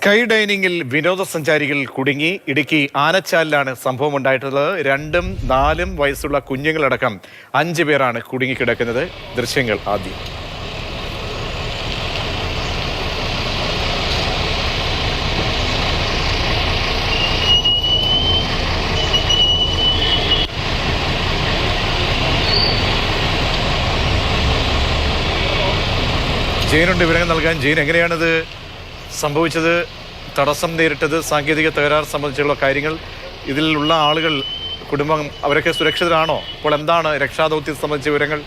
Sky ഡൈനിങ്ങിൽ വിനോദസഞ്ചാരികൾ കുടുങ്ങി. ഇടുക്കി ആനച്ചാലിലാണ് സംഭവം ഉണ്ടായിട്ടുള്ളത്. 2ഉം 4ഉം വയസ്സുള്ള കുഞ്ഞുങ്ങളടക്കം 5 പേരാണ് കുടുങ്ങിക്കിടക്കുന്നത്. ദൃശ്യങ്ങൾ ആദ്യം. ജെയിനുണ്ട് വിവരങ്ങൾ നൽകാൻ. ജെയിൻ, എങ്ങനെയാണിത് സംഭവിച്ചത്? തടസ്സം നേരിട്ടത്, സാങ്കേതിക തകരാർ സംബന്ധിച്ചുള്ള കാര്യങ്ങൾ, ഇതിലുള്ള ആളുകൾ, കുടുംബം, അവരൊക്കെ സുരക്ഷിതരാണോ? അപ്പോൾ എന്താണ് രക്ഷാദൗത്യം സംബന്ധിച്ച വിവരങ്ങൾ?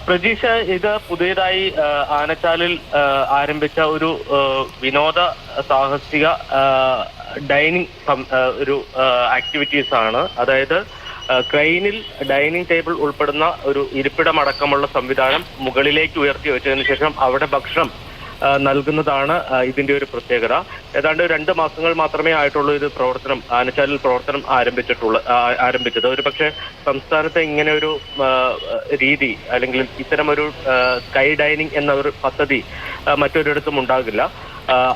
പ്രജീഷ, ഇത് പുതിയതായി ആനച്ചാലിൽ ആരംഭിച്ച ഒരു വിനോദ സാഹസിക ഡൈനിങ് ഒരു ആക്ടിവിറ്റീസ് ആണ്. അതായത് ക്രെയിനിൽ ഡൈനിങ് ടേബിൾ ഉൾപ്പെടുന്ന ഒരു ഇരിപ്പിടമടക്കമുള്ള സംവിധാനം മുകളിലേക്ക് ഉയർത്തി വെച്ചതിന് ശേഷം അവിടെ ഭക്ഷണം നൽകുന്നതാണ് ഇതിന്റെ ഒരു പ്രത്യേകത. ഏതാണ്ട് 2 മാസങ്ങൾ മാത്രമേ ആയിട്ടുള്ളൂ ഇത് ആനച്ചാലിൽ പ്രവർത്തനം ആരംഭിച്ചത്. ഒരു പക്ഷേ സംസ്ഥാനത്തെ ഇങ്ങനെ ഒരു രീതി അല്ലെങ്കിൽ ഇത്തരം ഒരു സ്കൈ ഡൈനിങ് എന്ന ഒരു പദ്ധതി മറ്റൊരിടത്തും ഉണ്ടാകില്ല.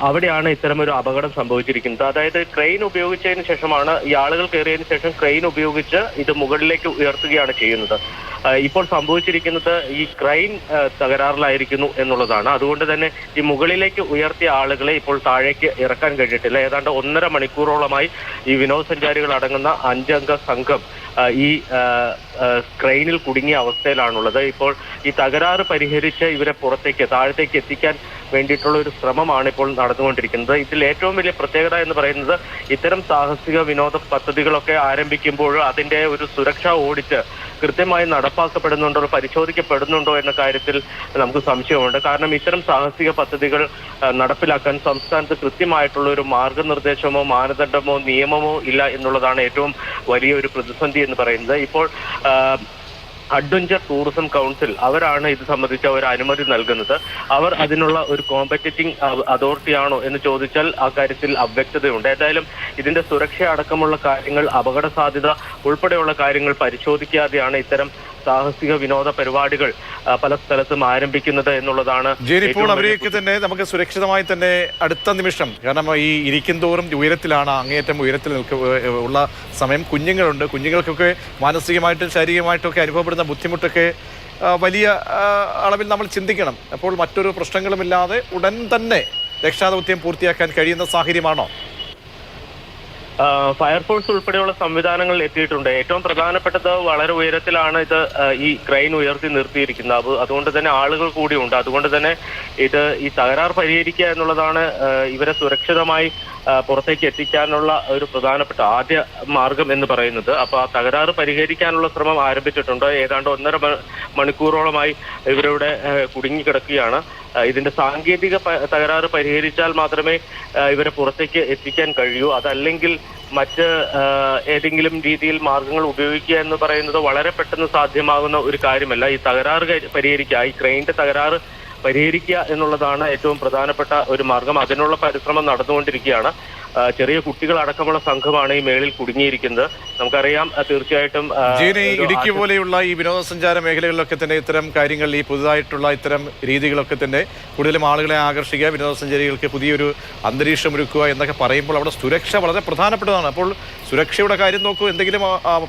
അവിടെയാണ് ഇത്തരമൊരു അപകടം സംഭവിച്ചിരിക്കുന്നത്. അതായത് ക്രെയിൻ ഉപയോഗിച്ചതിന് ശേഷമാണ്, ഈ ആളുകൾ കയറിയതിനു ശേഷം ക്രെയിൻ ഉപയോഗിച്ച് ഇത് മുകളിലേക്ക് ഉയർത്തുകയാണ് ചെയ്യുന്നത്. ഇപ്പോൾ സംഭവിച്ചിരിക്കുന്നത് ഈ ക്രെയിൻ തകരാറിലായിരിക്കുന്നു എന്നുള്ളതാണ്. അതുകൊണ്ട് തന്നെ ഈ മുകളിലേക്ക് ഉയർത്തിയ ആളുകളെ ഇപ്പോൾ താഴേക്ക് ഇറക്കാൻ കഴിഞ്ഞിട്ടില്ല. ഏതാണ്ട് 1.5 മണിക്കൂറോളമായി ഈ വിനോദസഞ്ചാരികൾ അടങ്ങുന്ന 5-അംഗ സംഘം ഈ ക്രെയിനിൽ കുടുങ്ങിയ അവസ്ഥയിലാണുള്ളത്. ഇപ്പോൾ ഈ തകരാറ് പരിഹരിച്ച് ഇവരെ താഴത്തേക്ക് എത്തിക്കാൻ വേണ്ടിയിട്ടുള്ള ഒരു ശ്രമമാണ് ഇപ്പോൾ നടന്നുകൊണ്ടിരിക്കുന്നത്. ഇതിൽ ഏറ്റവും വലിയ പ്രത്യേകത എന്ന് പറയുന്നത്, ഇത്തരം സാഹസിക വിനോദ പദ്ധതികളൊക്കെ ആരംഭിക്കുമ്പോൾ അതിന്റെ ഒരു സുരക്ഷാ ഓഡിറ്റ് കൃത്യമായി നടപ്പാക്കപ്പെടുന്നുണ്ടോ, പരിശോധിക്കപ്പെടുന്നുണ്ടോ എന്ന കാര്യത്തിൽ നമുക്ക് സംശയമുണ്ട്. കാരണം ഇത്തരം സാഹസിക പദ്ധതികൾ നടപ്പിലാക്കാൻ സംസ്ഥാനത്ത് കൃത്യമായിട്ടുള്ള ഒരു മാർഗനിർദ്ദേശമോ മാനദണ്ഡമോ നിയമമോ ഇല്ല എന്നുള്ളതാണ് ഏറ്റവും വലിയൊരു പ്രതിസന്ധി എന്ന് പറയുന്നത്. ഇപ്പോൾ അഡ്വഞ്ചർ ടൂറിസം കൗൺസിൽ അവരാണ് ഇത് സംബന്ധിച്ച ഒരു അനുമതി നൽകുന്നത്. അവർ അതിനുള്ള ഒരു കോമ്പറ്റീറ്റിംഗ് അതോറിറ്റി ആണോ എന്ന് ചോദിച്ചാൽ ആ കാര്യത്തിൽ അവ്യക്തതയുണ്ട്. ഏതായാലും ഇതിന്റെ സുരക്ഷ അടക്കമുള്ള കാര്യങ്ങൾ, അപകട സാധ്യത ഉൾപ്പെടെയുള്ള കാര്യങ്ങൾ പരിശോധിക്കാതെയാണ് ഇത്തരം സാഹസിക വിനോദ പരിപാടികൾ പല സ്ഥലത്തും ആരംഭിക്കുന്നത് എന്നുള്ളതാണ്. ഇപ്പോൾ അവരെയൊക്കെ തന്നെ നമുക്ക് സുരക്ഷിതമായി തന്നെ അടുത്ത നിമിഷം, കാരണം ഈ ഇരിക്കും തോറും ഉയരത്തിലാണ്, അങ്ങേയറ്റം ഉയരത്തിൽ ഉള്ള സമയം. കുഞ്ഞുങ്ങളുണ്ട്. കുഞ്ഞുങ്ങൾക്കൊക്കെ മാനസികമായിട്ടും ശാരീരികമായിട്ടും ഒക്കെ അനുഭവപ്പെടുന്ന ബുദ്ധിമുട്ടൊക്കെ വലിയ അളവിൽ നമ്മൾ ചിന്തിക്കണം. അപ്പോൾ മറ്റൊരു പ്രശ്നങ്ങളുമില്ലാതെ ഉടൻ തന്നെ രക്ഷാദൗത്യം പൂർത്തിയാക്കാൻ കഴിയുന്ന സാഹചര്യമാണോ? ഫയർഫോഴ്സ് ഉൾപ്പെടെയുള്ള സംവിധാനങ്ങൾ എത്തിയിട്ടുണ്ട്. ഏറ്റവും പ്രധാനപ്പെട്ടത്, വളരെ ഉയരത്തിലാണ് ഇത് ഈ ക്രെയിൻ ഉയർത്തി നിർത്തിയിരിക്കുന്നത്. അതുകൊണ്ട് തന്നെ ആളുകൾ കൂടിയുണ്ട്. അതുകൊണ്ട് തന്നെ ഈ തകരാർ പരിഹരിക്കുക എന്നുള്ളതാണ് ഇവരെ സുരക്ഷിതമായി പുറത്തേക്ക് എത്തിക്കാനുള്ള ഒരു പ്രധാനപ്പെട്ട ആദ്യ മാർഗം എന്ന് പറയുന്നത്. അപ്പോൾ ആ തകരാറ് പരിഹരിക്കാനുള്ള ശ്രമം ആരംഭിച്ചിട്ടുണ്ട്. ഏതാണ്ട് 1.5 മണിക്കൂറോളമായി ഇവരിവിടെ കുടുങ്ങിക്കിടക്കുകയാണ്. ഇതിന്റെ സാങ്കേതിക തകരാറ് പരിഹരിച്ചാൽ മാത്രമേ ഇവരെ പുറത്തേക്ക് എത്തിക്കാൻ കഴിയൂ. അതല്ലെങ്കിൽ മറ്റ് ഏതെങ്കിലും രീതിയിൽ മാർഗങ്ങൾ ഉപയോഗിക്കുക എന്ന് പറയുന്നത് വളരെ പെട്ടെന്ന് സാധ്യമാകുന്ന ഒരു കാര്യമല്ല. ഈ തകരാറ് പരിഹരിക്കുക, ഈ ക്രെയിനിന്റെ തകരാറ് പരിഹരിക്കുക എന്നുള്ളതാണ് ഏറ്റവും പ്രധാനപ്പെട്ട ഒരു മാർഗം. അതിനുള്ള പരിശ്രമം നടന്നുകൊണ്ടിരിക്കുകയാണ്. ചെറിയ കുട്ടികളടക്കമുള്ള സംഘമാണ് ഈ മേളിൽ കുടുങ്ങിയിരിക്കുന്നത്. നമുക്കറിയാം, തീർച്ചയായിട്ടും ഇടുക്കി പോലെയുള്ള ഈ വിനോദസഞ്ചാര മേഖലകളിലൊക്കെ തന്നെ ഇത്തരം കാര്യങ്ങൾ, ഈ പുതുതായിട്ടുള്ള ഇത്തരം രീതികളൊക്കെ തന്നെ കൂടുതലും ആളുകളെ ആകർഷിക്കുക, വിനോദസഞ്ചാരികൾക്ക് പുതിയൊരു അന്തരീക്ഷം ഒരുക്കുക എന്നൊക്കെ പറയുമ്പോൾ അവിടെ സുരക്ഷ വളരെ പ്രധാനപ്പെട്ടതാണ്. അപ്പോൾ സുരക്ഷയുടെ കാര്യം നോക്കൂ. എന്തെങ്കിലും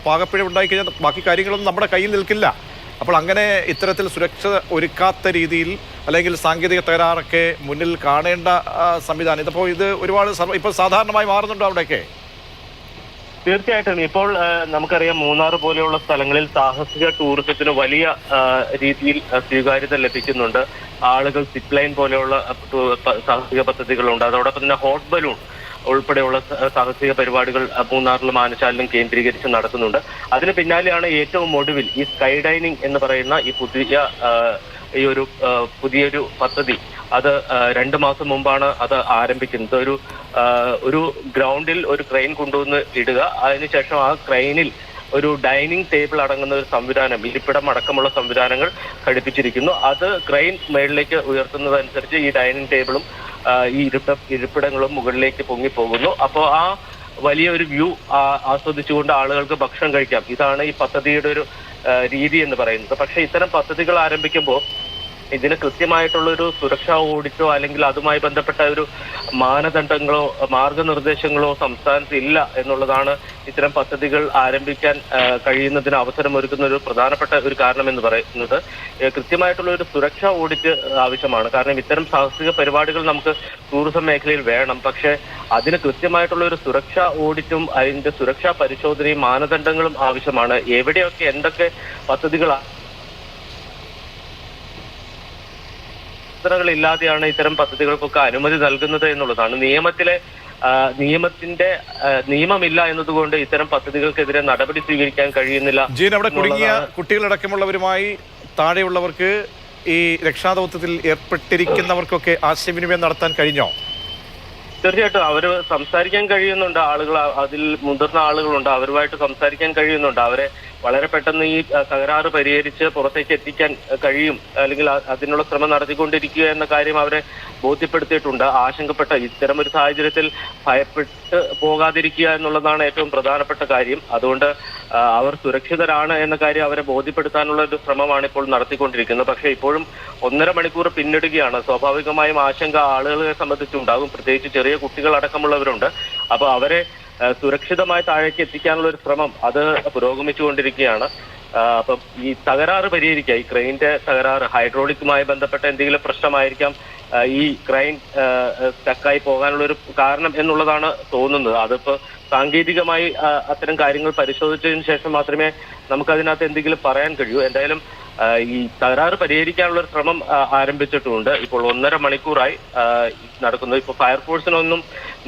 പാകപ്പിഴ ഉണ്ടായിക്കഴിഞ്ഞാൽ ബാക്കി കാര്യങ്ങളൊന്നും നമ്മുടെ കയ്യിൽ നിൽക്കില്ല. അപ്പോൾ അങ്ങനെ ഇത്തരത്തിൽ സുരക്ഷ ഒരുക്കാത്ത രീതിയിൽ അല്ലെങ്കിൽ സാങ്കേതിക തകരാറൊക്കെ മുന്നിൽ കാണേണ്ട സംവിധാനം ഇതിപ്പോൾ ഇത് ഒരുപാട് ഇപ്പോൾ സാധാരണമായി മാറുന്നുണ്ടോ അവിടെയൊക്കെ? തീർച്ചയായിട്ടും. ഇപ്പോൾ നമുക്കറിയാം, മൂന്നാർ പോലെയുള്ള സ്ഥലങ്ങളിൽ സാഹസിക ടൂറിസത്തിന് വലിയ രീതിയിൽ സ്വീകാര്യത ലഭിക്കുന്നുണ്ട്. ആളുകൾ സിപ്പ് ലൈൻ പോലെയുള്ള സാഹസിക പദ്ധതികളുണ്ട്. അതോടൊപ്പം തന്നെ ഹോട്ട് ബലൂൺ ഉൾപ്പെടെയുള്ള സാഹസിക പരിപാടികൾ മൂന്നാറിലും ആനച്ചാലിലും കേന്ദ്രീകരിച്ച് നടക്കുന്നുണ്ട്. അതിന് പിന്നാലെയാണ് ഏറ്റവും ഒടുവിൽ ഈ സ്കൈ ഡൈനിങ് എന്ന് പറയുന്ന പുതിയൊരു പദ്ധതി. അത് 2 മാസം മുമ്പാണ് അത് ആരംഭിക്കുന്നത്. ഒരു ഗ്രൗണ്ടിൽ ഒരു ക്രെയിൻ കൊണ്ടുവന്ന് ഇടുക, അതിനുശേഷം ആ ക്രെയിനിൽ ഒരു ഡൈനിങ് ടേബിൾ അടങ്ങുന്ന ഒരു സംവിധാനം, ഇരിപ്പിടം അടക്കമുള്ള സംവിധാനങ്ങൾ ഘടിപ്പിച്ചിരിക്കുന്നു. അത് ക്രെയിൻ മേളിലേക്ക് ഉയർത്തുന്നതനുസരിച്ച് ഈ ഡൈനിങ് ടേബിളും ഈ ഇരിപ്പിടങ്ങളും മുകളിലേക്ക് പൊങ്ങിപ്പോകുന്നു. അപ്പോൾ ആ വലിയൊരു വ്യൂ ആസ്വദിച്ചുകൊണ്ട് ആളുകൾക്ക് ഭക്ഷണം കഴിക്കാം. ഇതാണ് ഈ പദ്ധതിയുടെ ഒരു രീതി എന്ന് പറയുന്നത്. പക്ഷേ ഇത്തരം പദ്ധതികൾ ആരംഭിക്കുമ്പോൾ ഇതിന് കൃത്യമായിട്ടുള്ള ഒരു സുരക്ഷാ ഓഡിറ്റോ അല്ലെങ്കിൽ അതുമായി ബന്ധപ്പെട്ട ഒരു മാനദണ്ഡങ്ങളോ മാർഗനിർദ്ദേശങ്ങളോ സംസ്ഥാനത്ത് ഇല്ല എന്നുള്ളതാണ് ഇത്തരം പദ്ധതികൾ ആരംഭിക്കാൻ കഴിയുന്നതിന് അവസരമൊരുക്കുന്ന ഒരു പ്രധാനപ്പെട്ട ഒരു കാരണം എന്ന് പറയുന്നത്. കൃത്യമായിട്ടുള്ള ഒരു സുരക്ഷാ ഓഡിറ്റ് ആവശ്യമാണ്. കാരണം ഇത്തരം സാഹസിക പരിപാടികൾ നമുക്ക് ടൂറിസം മേഖലയിൽ വേണം. പക്ഷേ അതിന് കൃത്യമായിട്ടുള്ള ഒരു സുരക്ഷാ ഓഡിറ്റും അതിന്റെ സുരക്ഷാ പരിശോധനയും മാനദണ്ഡങ്ങളും ആവശ്യമാണ്. എവിടെയൊക്കെ എന്തൊക്കെ പദ്ധതികളാണ് ഇല്ലാതെയാണ് ഇത്തരം പദ്ധതികൾക്കൊക്കെ അനുമതി നൽകുന്നത് എന്നുള്ളതാണ്. നിയമമില്ല എന്നതുകൊണ്ട് ഇത്തരം പദ്ധതികൾക്കെതിരെ നടപടി സ്വീകരിക്കാൻ കഴിയുന്നില്ല. ജീൻ, അവിടെ കുടുങ്ങിയ കുട്ടികളടക്കമുള്ളവരുമായി താഴെയുള്ളവർക്ക് ഈ രക്ഷാദൗത്യത്തിൽ ഏർപ്പെട്ടിരിക്കുന്നവർക്കൊക്കെ ആശയവിനിമയം നടത്താൻ കഴിഞ്ഞോ? തീർച്ചയായിട്ടും അവര് സംസാരിക്കാൻ കഴിയുന്നുണ്ട്. ആളുകൾ, അതിൽ മുതിർന്ന ആളുകളുണ്ട്, അവരുമായിട്ട് സംസാരിക്കാൻ കഴിയുന്നുണ്ട്. അവരെ വളരെ പെട്ടെന്ന് ഈ തകരാറ് പരിഹരിച്ച് പുറത്തേക്ക് എത്തിക്കാൻ കഴിയും, അല്ലെങ്കിൽ അതിനുള്ള ശ്രമം നടത്തിക്കൊണ്ടിരിക്കുക എന്ന കാര്യം അവരെ ബോധ്യപ്പെടുത്തിയിട്ടുണ്ട്. ആശങ്കപ്പെട്ട ഇത്തരം ഒരു സാഹചര്യത്തിൽ ഭയപ്പെട്ട് പോകാതിരിക്കുക എന്നുള്ളതാണ് ഏറ്റവും പ്രധാനപ്പെട്ട കാര്യം. അതുകൊണ്ട് അവർ സുരക്ഷിതരാണ് എന്ന കാര്യം അവരെ ബോധ്യപ്പെടുത്താനുള്ള ഒരു ശ്രമമാണ് ഇപ്പോൾ നടത്തിക്കൊണ്ടിരിക്കുന്നത്. പക്ഷേ ഇപ്പോഴും 1.5 മണിക്കൂർ പിന്നിടുകയാണ്. സ്വാഭാവികമായും ആശങ്ക ആളുകളെ സംബന്ധിച്ചുണ്ടാകും. പ്രത്യേകിച്ച് ചെറിയ കുട്ടികൾ അടക്കമുള്ളവരുണ്ട്. അപ്പോൾ അവരെ സുരക്ഷിതമായി താഴേക്ക് എത്തിക്കാനുള്ള ഒരു ശ്രമം അത് പുരോഗമിച്ചുകൊണ്ടിരിക്കുകയാണ്. അപ്പം ഈ തകരാറ് പരിഹരിക്കുക, ഈ ക്രെയിനിന്റെ തകരാറ് ഹൈഡ്രോളിക്കുമായി ബന്ധപ്പെട്ട എന്തെങ്കിലും പ്രശ്നമായിരിക്കാം ഈ ക്രെയിൻ സ്റ്റക്കായി പോകാനുള്ള ഒരു കാരണം എന്നുള്ളതാണ് തോന്നുന്നത്. അതിപ്പോ സാങ്കേതികമായി അത്തരം കാര്യങ്ങൾ പരിശോധിച്ചതിന് ശേഷം മാത്രമേ നമുക്കതിനകത്ത് എന്തെങ്കിലും പറയാൻ കഴിയൂ. എന്തായാലും ഈ തകരാറ് പരിഹരിക്കാനുള്ള ഒരു ശ്രമം ആരംഭിച്ചിട്ടുമുണ്ട്. ഇപ്പോൾ 1.5 മണിക്കൂറായി നടക്കുന്നു. ഇപ്പോൾ ഫയർഫോഴ്സിനൊന്നും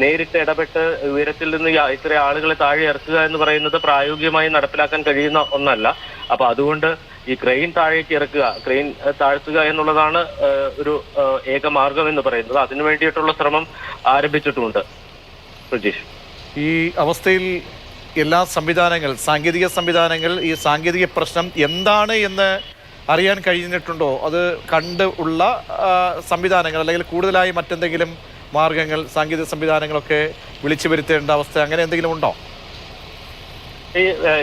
നേരിട്ട് ഇടപെട്ട് ഉയരത്തിൽ നിന്ന് ഇത്ര ആളുകളെ താഴെ ഇറക്കുക എന്ന് പറയുന്നത് പ്രായോഗികമായി നടപ്പിലാക്കാൻ കഴിയുന്ന ഒന്നല്ല. അപ്പൊ അതുകൊണ്ട് ഈ ക്രെയിൻ താഴേക്ക് ഇറക്കുക, ക്രെയിൻ താഴ്ത്തുക എന്നുള്ളതാണ് ഒരു ഏക മാർഗം എന്ന് പറയുന്നത്. അതിനു വേണ്ടിയിട്ടുള്ള ശ്രമം ആരംഭിച്ചിട്ടുമുണ്ട്. സുജീഷ്, ഈ അവസ്ഥയിൽ എല്ലാ സാങ്കേതിക സംവിധാനങ്ങൾ ഈ സാങ്കേതിക പ്രശ്നം എന്താണ് എന്ന് അറിയാൻ കഴിഞ്ഞിട്ടുണ്ടോ? അത് കണ്ട് ഉള്ള സംവിധാനങ്ങൾ അല്ലെങ്കിൽ കൂടുതലായി മറ്റെന്തെങ്കിലും മാർഗങ്ങൾ, സാങ്കേതിക സംവിധാനങ്ങളൊക്കെ വിളിച്ചു വരുത്തേണ്ട അവസ്ഥ അങ്ങനെ എന്തെങ്കിലും ഉണ്ടോ?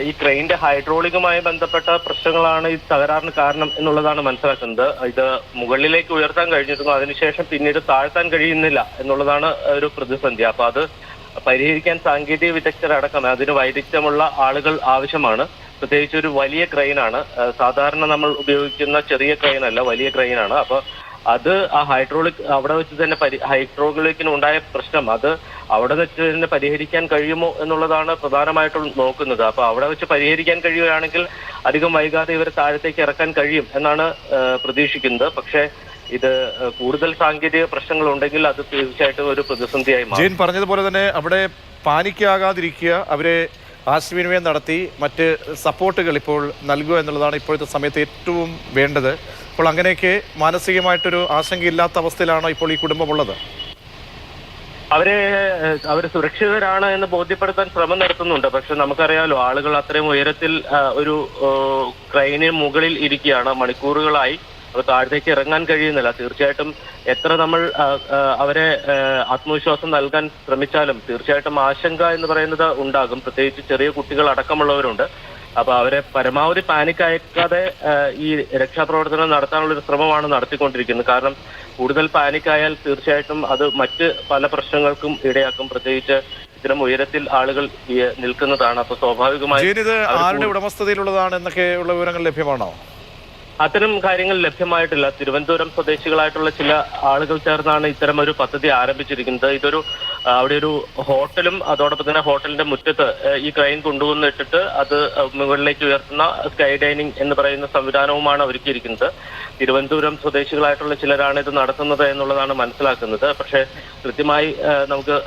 ഈ ക്രെയിനിന്റെ ഹൈഡ്രോളിക്കുമായി ബന്ധപ്പെട്ട പ്രശ്നങ്ങളാണ് ഈ തകരാറിന് കാരണം എന്നുള്ളതാണ് മനസ്സിലാക്കുന്നത്. ഇത് മുകളിലേക്ക് ഉയർത്താൻ കഴിഞ്ഞിരുന്നു, അതിനുശേഷം പിന്നീട് താഴ്ത്താൻ കഴിയുന്നില്ല എന്നുള്ളതാണ് ഒരു പ്രതിസന്ധി. അപ്പൊ അത് പരിഹരിക്കാൻ സാങ്കേതിക വിദഗ്ധരടക്കം അതിന് വൈദഗ്ധ്യമുള്ള ആളുകൾ ആവശ്യമാണ്. പ്രത്യേകിച്ച് ഒരു വലിയ ക്രെയിനാണ്. സാധാരണ നമ്മൾ ഉപയോഗിക്കുന്ന ചെറിയ ക്രെയിനല്ല, വലിയ ക്രെയിനാണ്. അപ്പൊ അത് ആ ഹൈഡ്രോളിക് അവിടെ വെച്ച് തന്നെ ഹൈഡ്രോളിക്കിന് ഉണ്ടായ പ്രശ്നം അത് അവിടെ വെച്ച് തന്നെ പരിഹരിക്കാൻ കഴിയുമോ എന്നുള്ളതാണ് പ്രധാനമായിട്ടും നോക്കുന്നത്. അപ്പൊ അവിടെ വെച്ച് പരിഹരിക്കാൻ കഴിയുകയാണെങ്കിൽ അധികം വൈകാതെ ഇവർ താഴത്തേക്ക് ഇറക്കാൻ കഴിയും എന്നാണ് പ്രതീക്ഷിക്കുന്നത്. പക്ഷേ ഇത് കൂടുതൽ സാങ്കേതിക പ്രശ്നങ്ങൾ ഉണ്ടെങ്കിൽ അത് തീർച്ചയായിട്ടും ഒരു പ്രതിസന്ധിയായി മാറും. ജെയിൻ പറഞ്ഞതുപോലെ തന്നെ അവിടെ പാനിക്കാകാതിരിക്കുക, അവരെ ആശയവിനിമയം നടത്തി മറ്റ് സപ്പോർട്ടുകൾ ഇപ്പോൾ നൽകുക എന്നുള്ളതാണ് ഇപ്പോഴത്തെ സമയത്ത് ഏറ്റവും വേണ്ടത്. അപ്പോൾ അങ്ങനെയൊക്കെ മാനസികമായിട്ടൊരു ആശങ്കയില്ലാത്ത അവസ്ഥയിലാണോ ഇപ്പോൾ ഈ കുടുംബമുള്ളത്? അവര് സുരക്ഷിതരാണ് എന്ന് ബോധ്യപ്പെടുത്താൻ ശ്രമം നടത്തുന്നുണ്ട്. പക്ഷെ നമുക്കറിയാലോ, ആളുകൾ അത്രയും ഉയരത്തിൽ ഒരു ക്രെയിനിന് മുകളിൽ ഇരിക്കുകയാണ് മണിക്കൂറുകളായി. അത് താഴത്തേക്ക് ഇറങ്ങാൻ കഴിയുന്നില്ല. തീർച്ചയായിട്ടും എത്ര നമ്മൾ അവരെ ആത്മവിശ്വാസം നൽകാൻ ശ്രമിച്ചാലും തീർച്ചയായിട്ടും ആശങ്ക എന്ന് പറയുന്നത് ഉണ്ടാകും. പ്രത്യേകിച്ച് ചെറിയ കുട്ടികൾ അടക്കമുള്ളവരുണ്ട്. അപ്പൊ അവരെ പരമാവധി പാനിക് അയക്കാതെ ഈ രക്ഷാപ്രവർത്തനം നടത്താനുള്ള ഒരു ശ്രമമാണ് നടത്തിക്കൊണ്ടിരിക്കുന്നത്. കാരണം കൂടുതൽ പാനിക് ആയാൽ തീർച്ചയായിട്ടും അത് മറ്റ് പല പ്രശ്നങ്ങൾക്കും ഇടയാക്കും. പ്രത്യേകിച്ച് ഇത്തരം ഉയരത്തിൽ ആളുകൾ നിൽക്കുന്നതാണ്. അപ്പൊ സ്വാഭാവികമായി ആരുടെ ഉടമസ്ഥതയിലുള്ളതാണ് എന്നൊക്കെയുള്ള വിവരങ്ങൾ ലഭ്യമാണോ? അത്തരം കാര്യങ്ങൾ ലഭ്യമായിട്ടില്ല. തിരുവനന്തപുരം സ്വദേശികളായിട്ടുള്ള ചില ആളുകൾ ചേർന്നാണ് ഇത്തരം ഒരു പദ്ധതി ആരംഭിച്ചിരിക്കുന്നത്. ഇതൊരു അവിടെ ഒരു ഹോട്ടലും അതോടൊപ്പം തന്നെ ഹോട്ടലിന്റെ മുറ്റത്ത് ഈ ക്രെയിൻ കൊണ്ടുവന്നിട്ടിട്ട് അത് മുകളിലേക്ക് ഉയർത്തുന്ന സ്കൈ ഡൈനിങ് എന്ന് പറയുന്ന സംവിധാനവുമാണ് ഒരുക്കിയിരിക്കുന്നത്. തിരുവനന്തപുരം സ്വദേശികളായിട്ടുള്ള ചിലരാണ് ഇത് നടത്തുന്നത് എന്നുള്ളതാണ് മനസ്സിലാക്കുന്നത്. പക്ഷേ കൃത്യമായി നമുക്ക്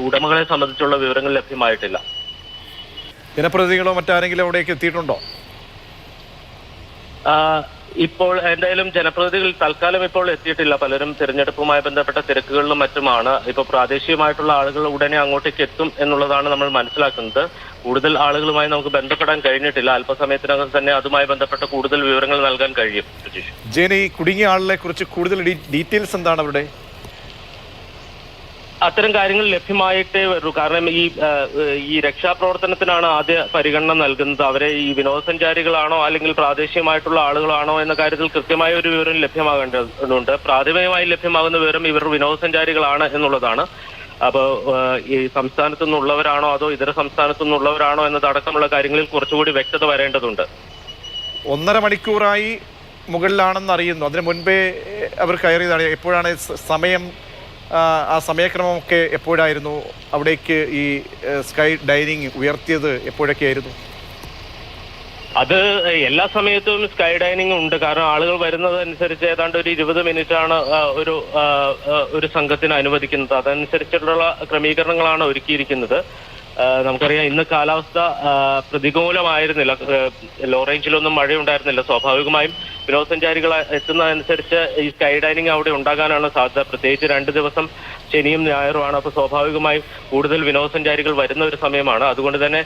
ഉടമകളെ സംബന്ധിച്ചുള്ള വിവരങ്ങൾ ലഭ്യമായിട്ടില്ല. ജനപ്രതിനിധികളോ മറ്റാരെങ്കിലും അവിടേക്ക് എത്തിയിട്ടുണ്ടോ? ഇപ്പോൾ എന്തായാലും ജനപ്രതിനിധികൾ തൽക്കാലം ഇപ്പോൾ എത്തിയിട്ടില്ല. പലരും തിരഞ്ഞെടുപ്പുമായി ബന്ധപ്പെട്ട തിരക്കുകളിലും മറ്റുമാണ്. ഇപ്പോൾ പ്രാദേശികമായിട്ടുള്ള ആളുകൾ ഉടനെ അങ്ങോട്ടേക്ക് എത്തും എന്നുള്ളതാണ് നമ്മൾ മനസ്സിലാക്കുന്നത്. കൂടുതൽ ആളുകളുമായി നമുക്ക് ബന്ധപ്പെടാൻ കഴിഞ്ഞിട്ടില്ല. അല്പസമയത്തിനകം തന്നെ അതുമായി ബന്ധപ്പെട്ട കൂടുതൽ വിവരങ്ങൾ നൽകാൻ കഴിയും. ജെയിൻ, ഈ കുടുങ്ങിയ ആളിനെ കുറിച്ച് കൂടുതൽ ഡീറ്റെയിൽസ് എന്താണ് അവരുടെ? അത്തരം കാര്യങ്ങൾ ലഭ്യമായിട്ടേ വരൂ. കാരണം ഈ രക്ഷാപ്രവർത്തനത്തിനാണ് ആദ്യ പരിഗണന നൽകുന്നത്. അവരെ ഈ വിനോദസഞ്ചാരികളാണോ അല്ലെങ്കിൽ പ്രാദേശികമായിട്ടുള്ള ആളുകളാണോ എന്ന കാര്യത്തിൽ കൃത്യമായ ഒരു വിവരം ലഭ്യമാകേണ്ടതുണ്ട്. പ്രാഥമികമായി ലഭ്യമാകുന്ന വിവരം ഇവർ വിനോദസഞ്ചാരികളാണ് എന്നുള്ളതാണ്. അപ്പോൾ ഈ സംസ്ഥാനത്തു നിന്നുള്ളവരാണോ അതോ ഇതര സംസ്ഥാനത്തു നിന്നുള്ളവരാണോ എന്നതടക്കമുള്ള കാര്യങ്ങളിൽ കുറച്ചുകൂടി വ്യക്തത വരേണ്ടതുണ്ട്. 1.5 മണിക്കൂറായി മുകളിലാണെന്ന് അറിയുന്നു. അതിന് മുൻപേ അവർ കയറിയതാണ്. എപ്പോഴാണ് സമയം, ആ സമയക്രമമൊക്കെ എപ്പോഴായിരുന്നു? അവിടേക്ക് ഈ സ്കൈ ഡൈനിങ് ഉയർത്തിയത് എപ്പോഴൊക്കെയായിരുന്നു? അത് എല്ലാ സമയത്തും സ്കൈ ഡൈനിങ് ഉണ്ട്. കാരണം ആളുകൾ വരുന്നതനുസരിച്ച് ഏതാണ്ട് ഒരു 20 മിനിറ്റാണ് ഒരു സംഘത്തിന് അനുവദിക്കുന്നത്. അതനുസരിച്ചുള്ള ക്രമീകരണങ്ങളാണ് ഒരുക്കിയിരിക്കുന്നത്. നമുക്കറിയാം ഇന്ന് കാലാവസ്ഥ പ്രതികൂലമായിരുന്നില്ല. ലോ റേഞ്ചിലൊന്നും മഴയുണ്ടായിരുന്നില്ല. സ്വാഭാവികമായും വിനോദസഞ്ചാരികൾ എത്തുന്നതനുസരിച്ച് ഈ സ്കൈ ഡൈനിങ് അവിടെ ഉണ്ടാകാനാണ് സാധ്യത. പ്രത്യേകിച്ച് 2 ദിവസം ശനിയും ഞായറുമാണ്. അപ്പോൾ സ്വാഭാവികമായും കൂടുതൽ വിനോദസഞ്ചാരികൾ വരുന്ന ഒരു സമയമാണ്. അതുകൊണ്ട് തന്നെ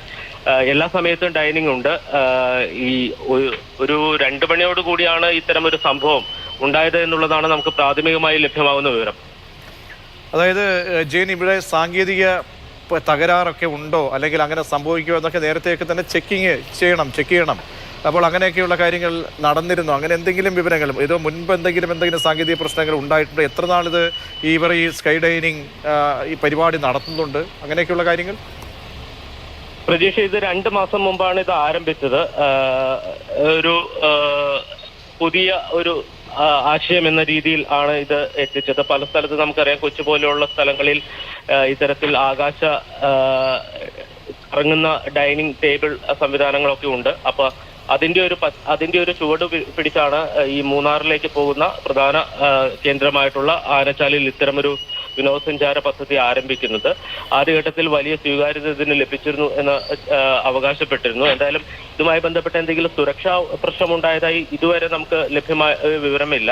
എല്ലാ സമയത്തും ഡൈനിങ് ഉണ്ട്. ഈ ഒരു 2 മണിയോട് കൂടിയാണ് ഇത്തരം ഒരു സംഭവം ഉണ്ടായത് എന്നുള്ളതാണ് നമുക്ക് പ്രാഥമികമായി ലഭ്യമാകുന്ന വിവരം. അതായത് ജെയിൻ, ഇവിടെ സാങ്കേതിക തകരാറൊക്കെ ഉണ്ടോ അല്ലെങ്കിൽ അങ്ങനെ സംഭവിക്കുമോ എന്നൊക്കെ നേരത്തെയൊക്കെ തന്നെ ചെക്ക് ചെയ്യണം. അപ്പോൾ അങ്ങനെയൊക്കെയുള്ള കാര്യങ്ങൾ നടന്നിരുന്നു? അങ്ങനെ എന്തെങ്കിലും വിവരങ്ങളും ഇത് മുൻപ് എന്തെങ്കിലും സാങ്കേതിക പ്രശ്നങ്ങൾ ഉണ്ടായിട്ടുണ്ട്? എത്ര നാളിത് ഇവർ ഈ സ്കൈ ഡൈനിങ് ഈ പരിപാടി നടത്തുന്നുണ്ട്? അങ്ങനെയൊക്കെയുള്ള കാര്യങ്ങൾ പ്രതീക്ഷ, ഇത് 2 മാസം മുമ്പാണ് ഇത് ആരംഭിച്ചത്. ഒരു പുതിയ ഒരു ആശയം എന്ന രീതിയിൽ ആണ് ഇത് എത്തിച്ചത്. പല സ്ഥലത്ത് നമുക്കറിയാം കൊച്ചി പോലെയുള്ള സ്ഥലങ്ങളിൽ ഇത്തരത്തിൽ ആകാശ കറങ്ങുന്ന ഡൈനിങ് ടേബിൾ സംവിധാനങ്ങളൊക്കെ ഉണ്ട്. അപ്പൊ അതിന്റെ ഒരു ചുവട് പിടിച്ചാണ് ഈ മൂന്നാറിലേക്ക് പോകുന്ന പ്രധാന കേന്ദ്രമായിട്ടുള്ള ആനച്ചാലിൽ ഇത്തരമൊരു വിനോദസഞ്ചാര പദ്ധതി ആരംഭിക്കുന്നത്. ആദ്യഘട്ടത്തിൽ വലിയ സ്വീകാര്യത ഇതിന് ലഭിച്ചിരുന്നു എന്ന് അവകാശപ്പെട്ടിരുന്നു. എന്തായാലും ഇതുമായി ബന്ധപ്പെട്ട എന്തെങ്കിലും സുരക്ഷാ പ്രശ്നമുണ്ടായതായി ഇതുവരെ നമുക്ക് ലഭ്യമായ വിവരമില്ല.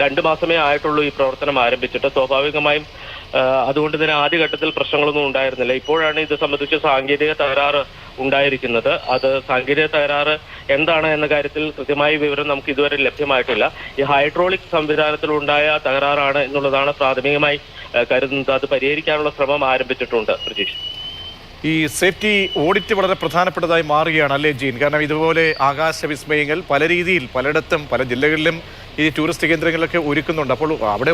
2 മാസമേ ആയിട്ടുള്ളൂ ഈ പ്രവർത്തനം ആരംഭിച്ചിട്ട്. സ്വാഭാവികമായും അതുകൊണ്ട് തന്നെ ആദ്യഘട്ടത്തിൽ പ്രശ്നങ്ങളൊന്നും ഉണ്ടായിരുന്നില്ല. ഇപ്പോഴാണ് ഇത് സംബന്ധിച്ച് സാങ്കേതിക തകരാറ് ഉണ്ടായിരിക്കുന്നത്. അത് സാങ്കേതിക തകരാറ് എന്താണ് എന്ന കാര്യത്തിൽ കൃത്യമായ വിവരം നമുക്ക് ഇതുവരെ ലഭ്യമായിട്ടില്ല. ഈ ഹൈഡ്രോളിക് സംവിധാനത്തിലുണ്ടായ തകരാറാണ് എന്നുള്ളതാണ് പ്രാഥമികമായി കരുതുന്നത്. അത് പരിഹരിക്കാനുള്ള ശ്രമം ആരംഭിച്ചിട്ടുണ്ട്. പ്രതീക്ഷ, ഈ സേഫ്റ്റി ഓഡിറ്റ് വളരെ പ്രധാനപ്പെട്ടതായി മാറുകയാണ് അല്ലേ ജീൻ? കാരണം ഇതുപോലെ ആകാശ വിസ്മയങ്ങൾ പല രീതിയിൽ പലയിടത്തും പല ജില്ലകളിലും ഈ ടൂറിസ്റ്റ് കേന്ദ്രങ്ങളിലൊക്കെ ഒരുക്കുന്നുണ്ട്. അപ്പോൾ അവിടെ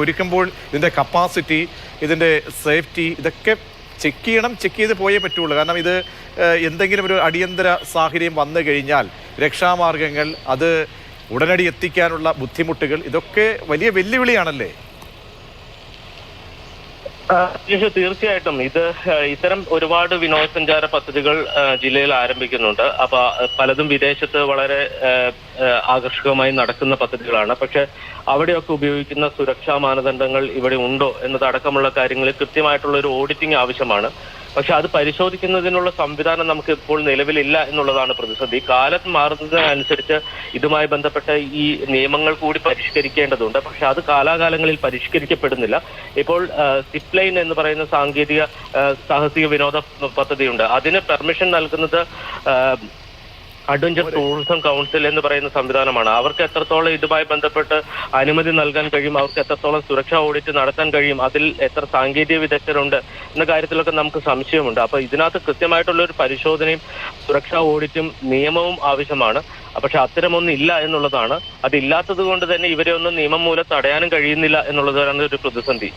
ഒരുക്കുമ്പോൾ ഇതിൻ്റെ കപ്പാസിറ്റി, ഇതിൻ്റെ സേഫ്റ്റി ഇതൊക്കെ ചെക്ക് ചെയ്ത് പോയേ പറ്റുള്ളൂ. കാരണം ഇത് എന്തെങ്കിലും ഒരു അടിയന്തര സാഹചര്യം വന്നു കഴിഞ്ഞാൽ രക്ഷാമാർഗങ്ങൾ, അത് ഉടനടി എത്തിക്കാനുള്ള ബുദ്ധിമുട്ടുകൾ, ഇതൊക്കെ വലിയ വെല്ലുവിളിയാണല്ലേ? തീർച്ചയായിട്ടും ഇത്തരം ഒരുപാട് വിനോദസഞ്ചാര പദ്ധതികൾ ജില്ലയിൽ ആരംഭിക്കുന്നുണ്ട്. അപ്പൊ പലതും വിദേശത്ത് വളരെ ആകർഷകമായി നടക്കുന്ന പദ്ധതികളാണ്. പക്ഷെ അവിടെയൊക്കെ ഉപയോഗിക്കുന്ന സുരക്ഷാ മാനദണ്ഡങ്ങൾ ഇവിടെ ഉണ്ടോ എന്നതടക്കമുള്ള കാര്യങ്ങളിൽ കൃത്യമായിട്ടുള്ള ഒരു ഓഡിറ്റിംഗ് ആവശ്യമാണ്. പക്ഷെ അത് പരിശോധിക്കുന്നതിനുള്ള സംവിധാനം നമുക്ക് ഇപ്പോൾ നിലവിലില്ല എന്നുള്ളതാണ് പ്രതിസന്ധി. കാലം മാറുന്നതിനനുസരിച്ച് ഇതുമായി ബന്ധപ്പെട്ട ഈ നിയമങ്ങൾ കൂടി പരിഷ്കരിക്കേണ്ടതുണ്ട്. പക്ഷെ അത് കാലാകാലങ്ങളിൽ പരിഷ്കരിക്കപ്പെടുന്നില്ല. ഇപ്പോൾ സിപ്പ് ലൈൻ എന്ന് പറയുന്ന സാഹസിക വിനോദ പദ്ധതിയുണ്ട്. അതിന് പെർമിഷൻ നൽകുന്നത് അഡ്വഞ്ചർ ടൂറിസം കൗൺസിൽ എന്ന് പറയുന്ന സംവിധാനമാണ്. അവർക്ക് എത്രത്തോളം ഇതുമായി ബന്ധപ്പെട്ട് അനുമതി നൽകാൻ കഴിയും, അവർക്ക് എത്രത്തോളം സുരക്ഷാ ഓഡിറ്റ് നടത്താൻ കഴിയും, അതിൽ എത്ര സാങ്കേതിക വിദഗ്ധരുണ്ട് എന്ന കാര്യത്തിലൊക്കെ നമുക്ക് സംശയമുണ്ട്. അപ്പൊ ഇതിനകത്ത് കൃത്യമായിട്ടുള്ള ഒരു പരിശോധനയും സുരക്ഷാ ഓഡിറ്റും നിയമവും ആവശ്യമാണ്. പക്ഷെ അത്തരമൊന്നും ഇല്ല എന്നുള്ളതാണ്. അതില്ലാത്തത് കൊണ്ട് തന്നെ ഇവരെ ഒന്നും നിയമം മൂലം തടയാനും കഴിയുന്നില്ല എന്നുള്ളതാണ് ഒരു പ്രതിസന്ധി.